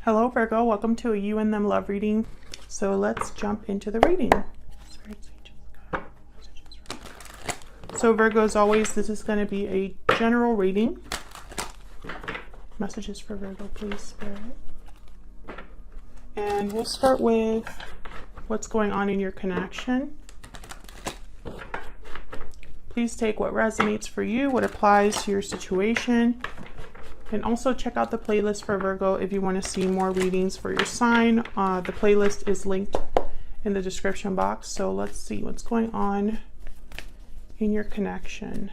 Hello Virgo, welcome to a You and Them love reading. So let's jump into the reading. So Virgo, as always, this is going to be a general reading. Messages for Virgo, please, Spirit. And we'll start with what's going on in your connection. Please take what resonates for you, what applies to your situation. And also check out the playlist for Virgo if you want to see more readings for your sign. The playlist is linked in the description box. So let's see what's going on in your connection.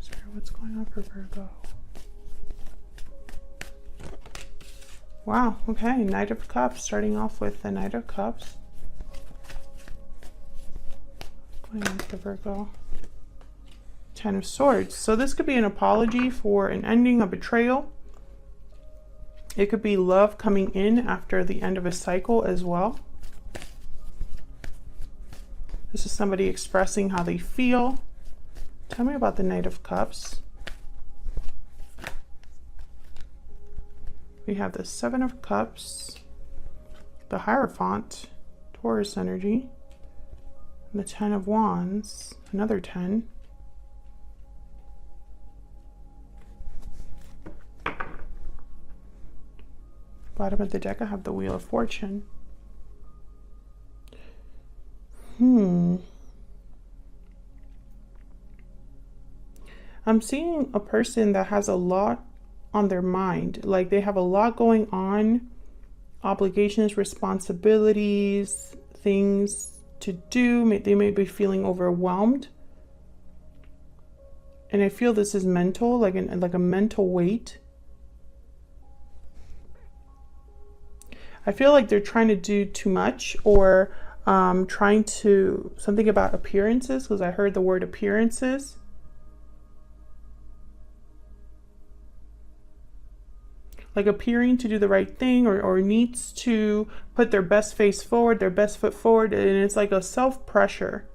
Sorry, what's going on for Virgo? Wow, okay, Knight of Cups, starting off with the Knight of Cups. Going on for Virgo. Ten of Swords. So this could be an apology for an ending, a betrayal. It could be love coming in after the end of a cycle as well. This is somebody expressing how they feel. Tell me about the Knight of Cups. We have the Seven of Cups, the Hierophant, Taurus energy, and the Ten of Wands, another 10. Bottom of the deck, I have the Wheel of Fortune. I'm seeing a person that has a lot on their mind. Like they have a lot going on, obligations, responsibilities, things to do. They may be feeling overwhelmed. And I feel this is mental, like a mental weight. I feel like they're trying to do too much, or trying to, something about appearances, because I heard the word appearances. Like appearing to do the right thing, or needs to put their best face forward, their best foot forward, and it's like a self-pressure.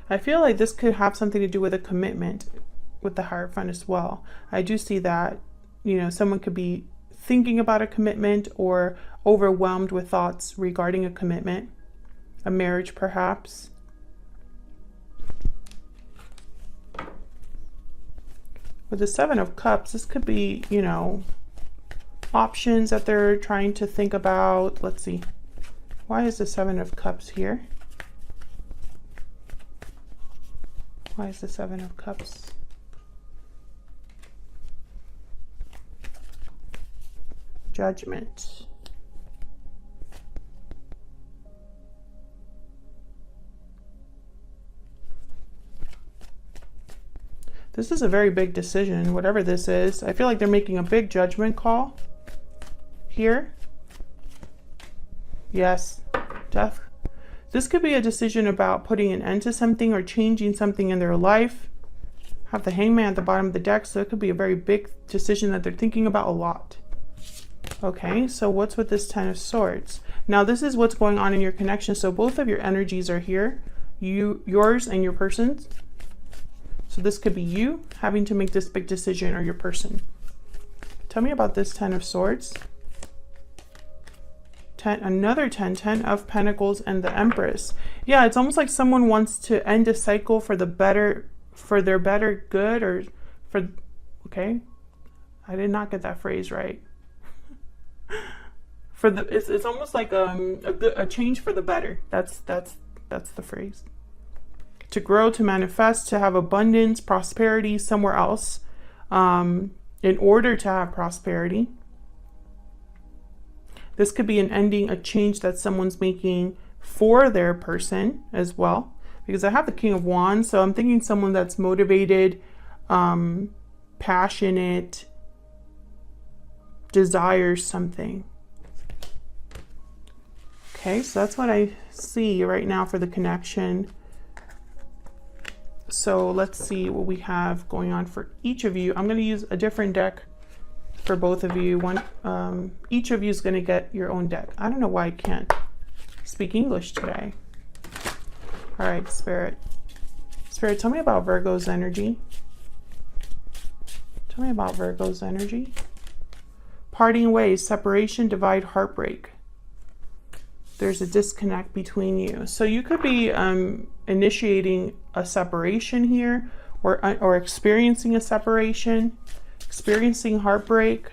I feel like this could have something to do with a commitment with the Hierophant as well. I do see that, you know, someone could be thinking about a commitment or overwhelmed with thoughts regarding a commitment, a marriage perhaps. With the Seven of Cups, this could be, you know, options that they're trying to think about. Let's see. Why is the Seven of Cups here? Why is the Seven of Cups? Judgment. This is a very big decision, whatever this is. I feel like they're making a big judgment call here. Yes, death. This could be a decision about putting an end to something or changing something in their life. Have the Hangman at the bottom of the deck, so it could be a very big decision that they're thinking about a lot. Okay, so what's with this Ten of Swords? Now this is what's going on in your connection. So both of your energies are here, yours and your person's. So this could be you having to make this big decision, or your person. Tell me about this Ten of Swords. Another 10 of Pentacles, and the Empress. Yeah, it's almost like someone wants to end a cycle for the better, for their better good, or for, okay, I did not get that phrase right. For the, it's almost like a change for the better. That's the phrase. To grow, to manifest, to have abundance, prosperity somewhere else, in order to have prosperity. This could be an ending, a change that someone's making for their person as well, because I have the King of Wands, so I'm thinking someone that's motivated, passionate, desires something. Okay, so that's what I see right now for the connection. So let's see what we have going on for each of you. I'm going to use a different deck for both of you. Each of you is going to get your own deck. I don't know why I can't speak English today. All right, Spirit. Spirit, tell me about Virgo's energy. Tell me about Virgo's energy. Parting ways, separation, divide, heartbreak. There's a disconnect between you. So you could be initiating a separation here, or experiencing a separation, experiencing heartbreak.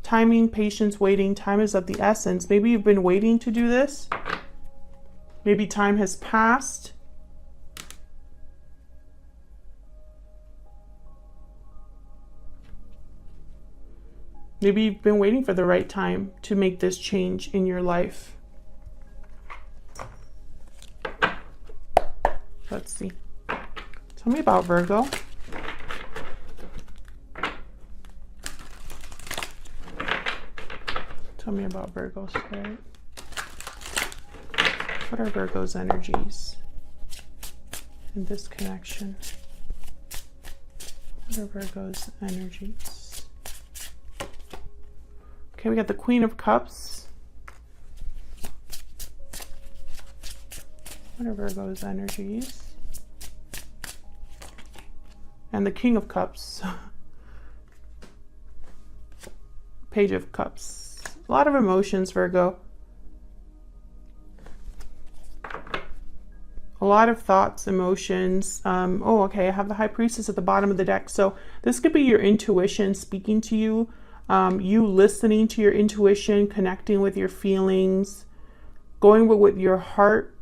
Timing, patience, waiting. Time is of the essence. Maybe you've been waiting to do this. Maybe time has passed. Maybe you've been waiting for the right time to make this change in your life. Let's see. Tell me about Virgo. Tell me about Virgo spirit. What are Virgo's energies in this connection? What are Virgo's energies? Okay, we got the Queen of Cups. What are Virgo's energies? And the King of Cups. Page of Cups. A lot of emotions, Virgo. A lot of thoughts, emotions. Oh, okay, I have the High Priestess at the bottom of the deck. So this could be your intuition speaking to you. You listening to your intuition, connecting with your feelings, going with what your heart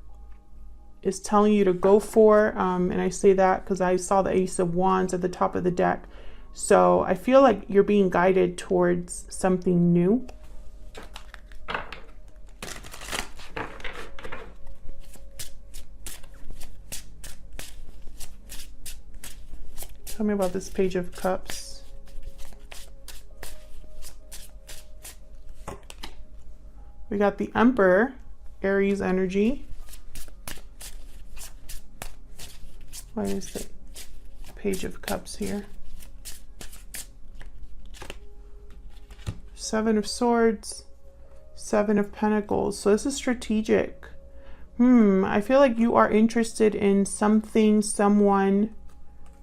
is telling you to go for. And I say that because I saw the Ace of Wands at the top of the deck. So I feel like you're being guided towards something new. Tell me about this Page of Cups. We got the Emperor, Aries energy. Why is the Page of Cups here? Seven of Swords, Seven of Pentacles. So this is strategic. I feel like you are interested in something, someone,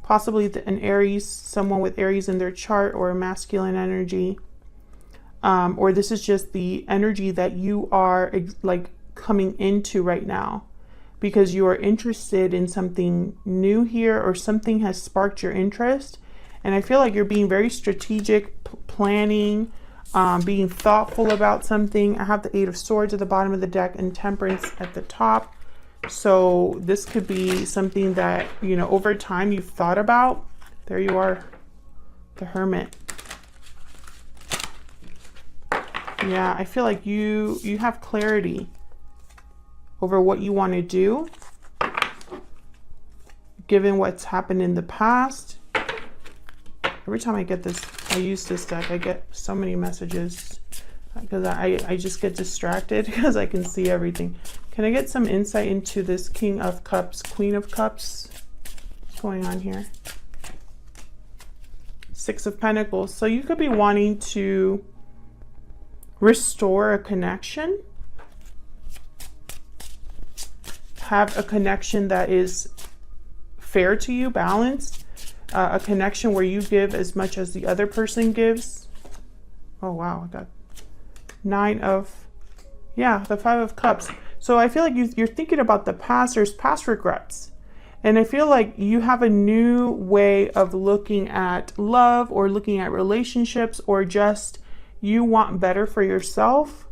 possibly an Aries, someone with Aries in their chart, or a masculine energy. Or this is just the energy that you are like coming into right now, because you are interested in something new here, or something has sparked your interest. And I feel like you're being very strategic, planning, being thoughtful about something. I have the Eight of Swords at the bottom of the deck and Temperance at the top. So this could be something that, you know, over time you've thought about. There you are, the Hermit. Yeah, I feel like you have clarity over what you want to do, given what's happened in the past. Every time I get this, I use this deck, I get so many messages because I just get distracted because I can see everything. Can I get some insight into this King of Cups, Queen of Cups? What's going on here? Six of Pentacles. So you could be wanting to restore a connection, have a connection that is fair to you, balanced, a connection where you give as much as the other person gives. Oh wow, I got the Five of Cups. So I feel like you're thinking about the past. There's past regrets, and I feel like you have a new way of looking at love, or looking at relationships, or just you want better for yourself.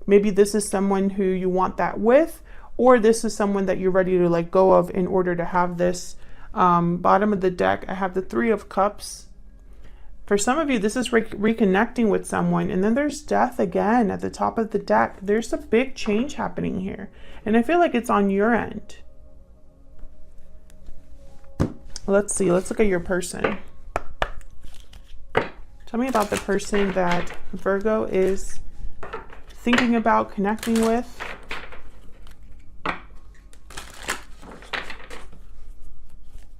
Maybe this is someone who you want that with, or this is someone that you're ready to let go of in order to have this. Bottom of the deck, I have the Three of Cups. For some of you, this is reconnecting with someone. And then there's Death again at the top of the deck. There's a big change happening here, and I feel like it's on your end. Let's see, let's look at your person. Tell me about the person that Virgo is thinking about connecting with.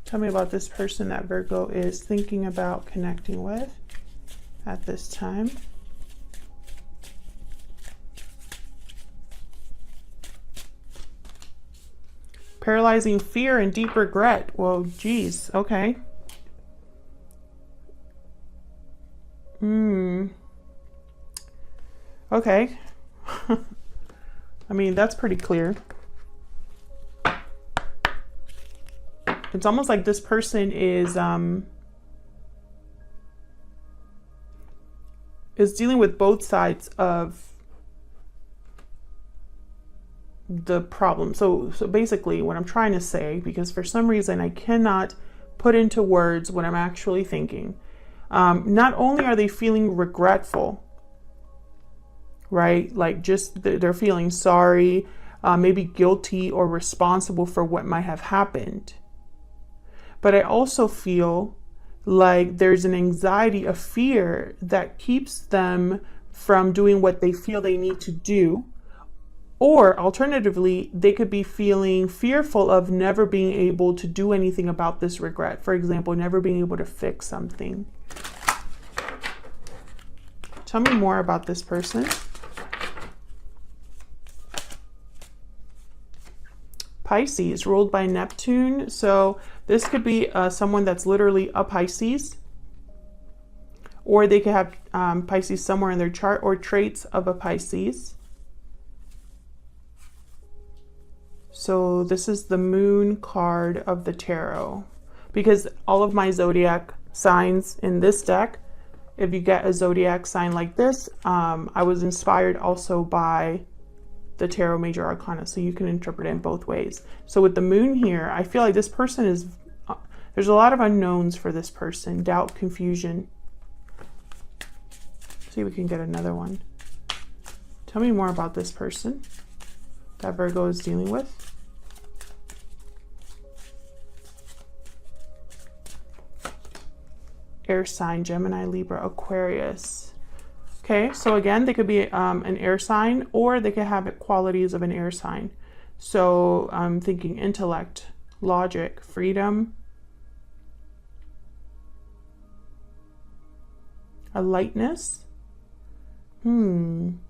Tell me about this person that Virgo is thinking about connecting with at this time. Paralyzing fear and deep regret. Well, geez, okay. Okay. I mean, that's pretty clear. It's almost like this person is dealing with both sides of the problem. So basically what I'm trying to say, because for some reason I cannot put into words what I'm actually thinking. Not only are they feeling regretful, right? Like just they're feeling sorry, maybe guilty or responsible for what might have happened. But I also feel like there's an anxiety, a fear that keeps them from doing what they feel they need to do. Or alternatively, they could be feeling fearful of never being able to do anything about this regret. For example, never being able to fix something. Tell me more about this person. Pisces, ruled by Neptune. So this could be someone that's literally a Pisces. Or they could have Pisces somewhere in their chart, or traits of a Pisces. So this is the moon card of the tarot. Because all of my zodiac signs in this deck, if you get a zodiac sign like this, I was inspired also by the tarot major arcana, so you can interpret it in both ways. So with the moon here, I feel like this person is, there's a lot of unknowns for this person. Doubt, confusion. See if we can get another one. Tell me more about this person that Virgo is dealing with. Air sign, Gemini, Libra, Aquarius. Okay, so again, they could be an air sign, or they could have qualities of an air sign. So I'm thinking intellect, logic, freedom, a lightness. I'm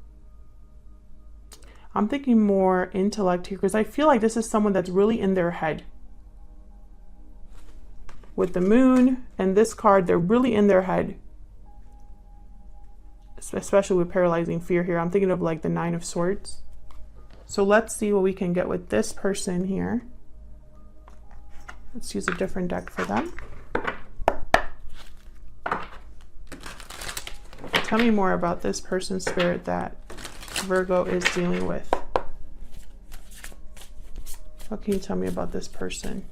thinking more intellect here, because I feel like this is someone that's really in their head. With the moon and this card, they're really in their head. Especially with paralyzing fear here. I'm thinking of like the Nine of Swords. So let's see what we can get with this person here. Let's use a different deck for them. Tell me more about this person's spirit that Virgo is dealing with. What can you tell me about this person?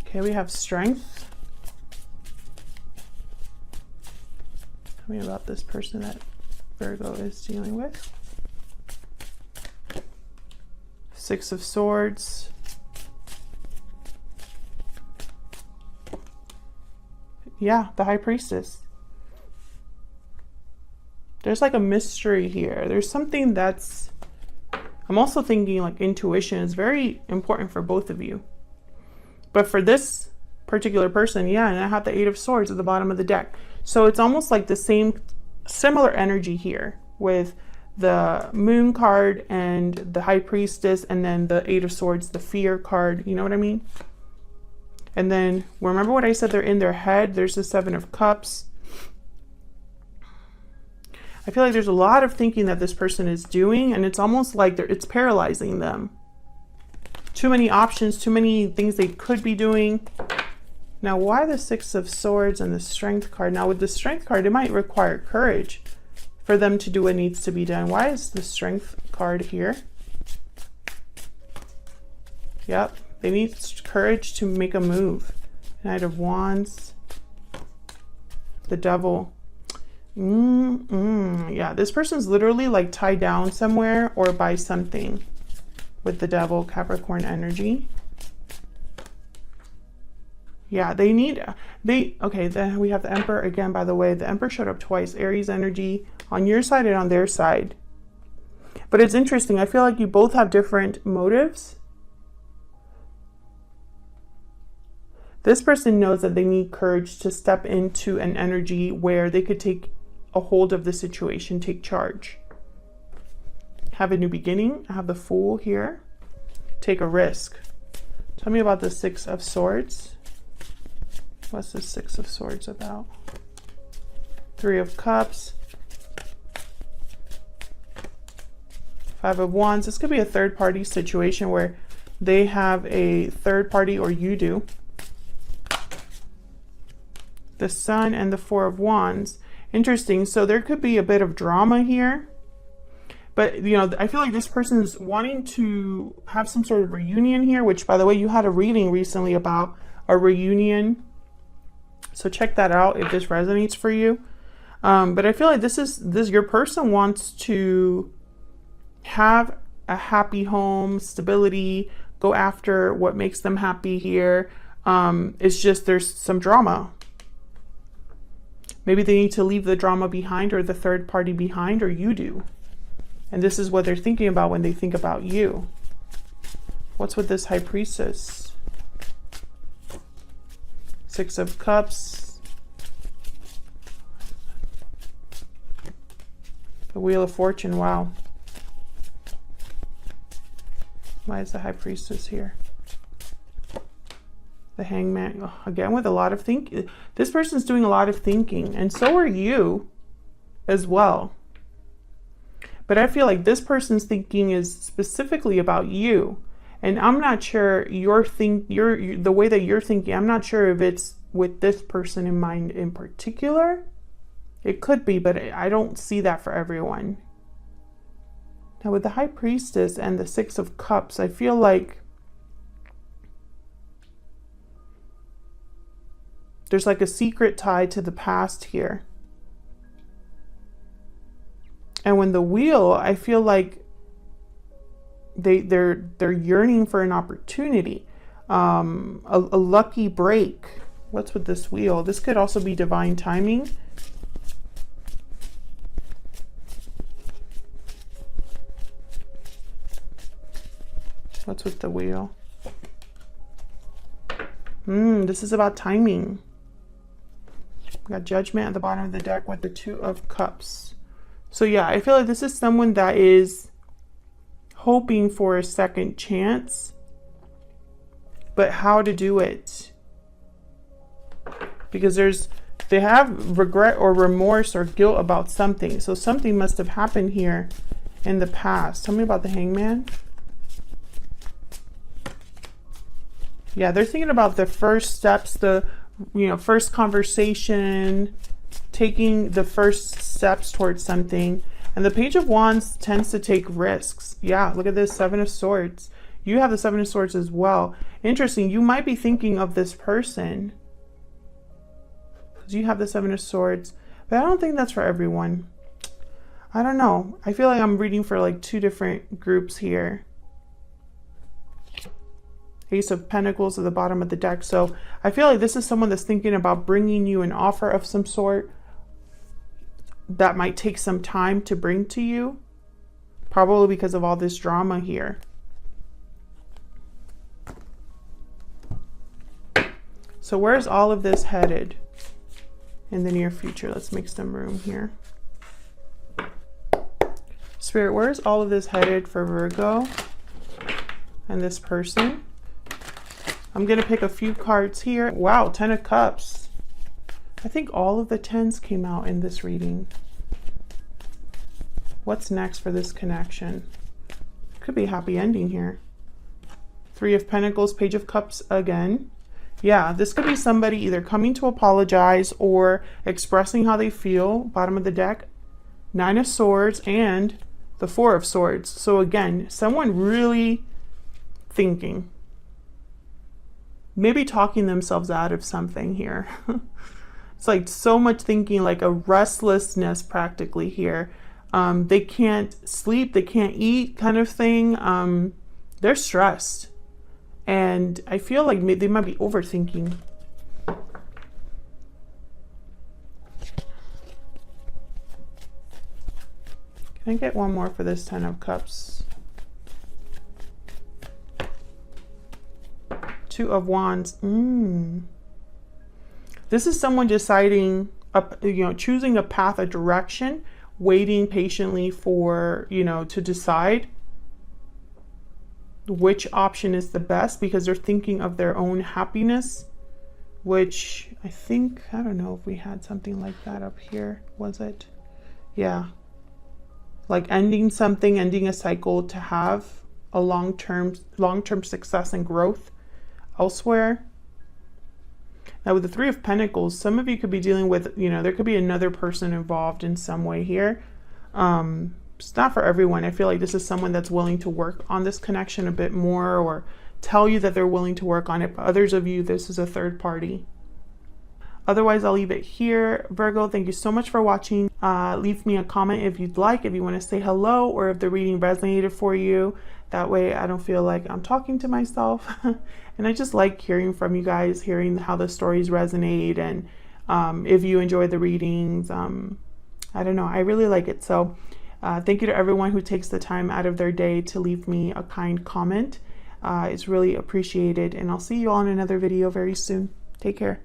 Okay, we have strength. Tell me about this person that Virgo is dealing with. Six of Swords. Yeah, the High Priestess. There's like a mystery here. There's something that's, I'm also thinking like intuition is very important for both of you. But for this particular person, yeah, and I have the Eight of Swords at the bottom of the deck. So it's almost like the same, similar energy here with the Moon card and the High Priestess, and then the Eight of Swords, the Fear card, you know what I mean? And then, remember what I said, they're in their head. There's the Seven of Cups. I feel like there's a lot of thinking that this person is doing, and it's almost like it's paralyzing them. Too many options, too many things they could be doing. Now, why the Six of Swords and the Strength card? Now, with the Strength card, it might require courage for them to do what needs to be done. Why is the Strength card here? Yep, they need courage to make a move. Knight of Wands. The Devil. Yeah, this person's literally like tied down somewhere or by something. With the Devil, Capricorn energy. Yeah, okay, then we have the Emperor again, by the way. The Emperor showed up twice. Aries energy on your side and on their side. But it's interesting. I feel like you both have different motives. This person knows that they need courage to step into an energy where they could take a hold of the situation, take charge. Have a new beginning. I have the Fool here. Take a risk. Tell me about the Six of Swords. What's the Six of Swords about? Three of Cups. Five of Wands. This could be a third party situation where they have a third party, or you do. The Sun and the Four of Wands. Interesting. So there could be a bit of drama here. But, you know, I feel like this person is wanting to have some sort of reunion here, which, by the way, you had a reading recently about a reunion. So check that out if this resonates for you. But I feel like your person wants to have a happy home, stability, go after what makes them happy here. It's just there's some drama. Maybe they need to leave the drama behind, or the third party behind, or you do. And this is what they're thinking about when they think about you. What's with this High Priestess? Six of Cups. The Wheel of Fortune, wow. Why is the High Priestess here? The Hangman, oh, again with a lot of thinking. This person's doing a lot of thinking, and so are you as well. But I feel like this person's thinking is specifically about you. And I'm not sure the way that you're thinking, I'm not sure if it's with this person in mind in particular. It could be, but I don't see that for everyone. Now with the High Priestess and the Six of Cups, I feel like there's like a secret tie to the past here. And when the Wheel, I feel like they're yearning for an opportunity, a lucky break. What's with this Wheel? This could also be divine timing. What's with the Wheel? This is about timing. We got Judgment at the bottom of the deck with the Two of Cups. So yeah, I feel like this is someone that is hoping for a second chance, but how to do it? Because they have regret or remorse or guilt about something. So something must have happened here in the past. Tell me about the Hangman. Yeah, they're thinking about the first steps, the first conversation, taking the first steps towards something. And the Page of Wands tends to take risks. Yeah, look at this, Seven of Swords. You have the Seven of Swords as well. Interesting, you might be thinking of this person because you have the Seven of Swords, but I don't think that's for everyone. I don't know. I feel like I'm reading for like two different groups here. Ace of Pentacles at the bottom of the deck. So I feel like this is someone that's thinking about bringing you an offer of some sort that might take some time to bring to you, probably because of all this drama here. So where's all of this headed in the near future? Let's make some room here. Spirit, where's all of this headed for Virgo and this person? I'm going to pick a few cards here. Wow, Ten of Cups. I think all of the tens came out in this reading. What's next for this connection? Could be a happy ending here. Three of Pentacles, Page of Cups again. Yeah, this could be somebody either coming to apologize or expressing how they feel. Bottom of the deck, Nine of Swords and the Four of Swords. So again, someone really thinking. Maybe talking themselves out of something here. It's like so much thinking, like a restlessness practically here. They can't sleep, they can't eat kind of thing. They're stressed. And I feel like they might be overthinking. Can I get one more for this Ten of Cups? Two of Wands. This is someone deciding, choosing a path, a direction, waiting patiently for, to decide. which option is the best, because they're thinking of their own happiness, which I think, I don't know if we had something like that up here. Was it? Yeah. Like ending something, ending a cycle to have a long-term success and growth elsewhere. Now with the Three of Pentacles, some of you could be dealing with, you know, there could be another person involved in some way here. It's not for everyone. I feel like this is someone that's willing to work on this connection a bit more, or tell you that they're willing to work on it. But others of you, this is a third party. Otherwise, I'll leave it here. Virgo, thank you so much for watching. Leave me a comment if you'd like, if you want to say hello, or if the reading resonated for you. That way I don't feel like I'm talking to myself. And I just like hearing from you guys, hearing how the stories resonate, and if you enjoy the readings. I don't know, I really like it. So thank you to everyone who takes the time out of their day to leave me a kind comment. It's really appreciated, and I'll see you all in another video very soon. Take care.